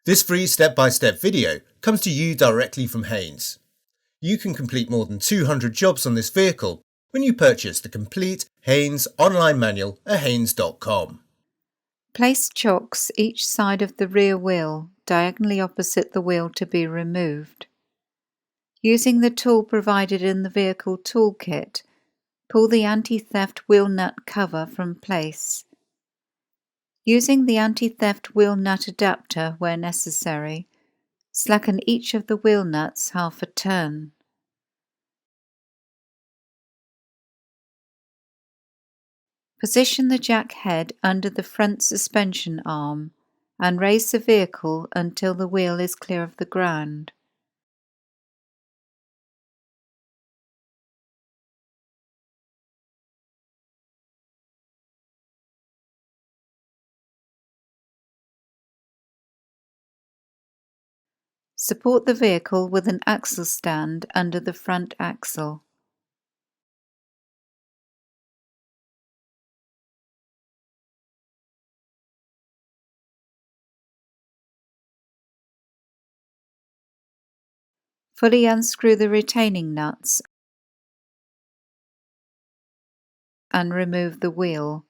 This free step-by-step video comes to you directly from Haynes. You can complete more than 200 jobs on this vehicle when you purchase the complete Haynes online manual at haynes.com. Place chocks each side of the rear wheel, diagonally opposite the wheel to be removed. Using the tool provided in the vehicle toolkit, pull the anti-theft wheel nut cover from place. Using the anti-theft wheel nut adapter where necessary, slacken each of the wheel nuts half a turn. Position the jack head under the front suspension arm and raise the vehicle until the wheel is clear of the ground. Support the vehicle with an axle stand under the front axle. Fully unscrew the retaining nuts and remove the wheel.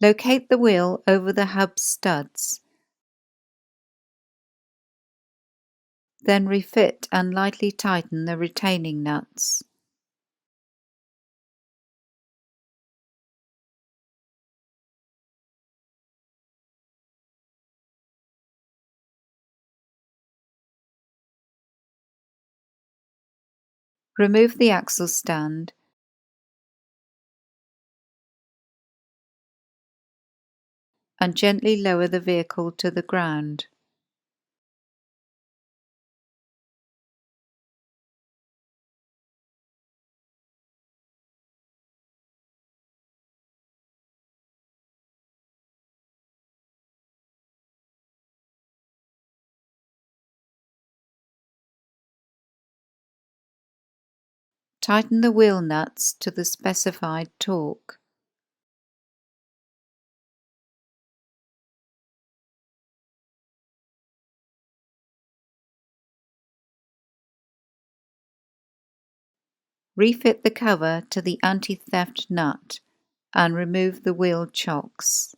Locate the wheel over the hub studs. Then refit and lightly tighten the retaining nuts. Remove the axle stand and gently lower the vehicle to the ground. Tighten the wheel nuts to the specified torque. Refit the cover to the anti-theft nut and remove the wheel chocks.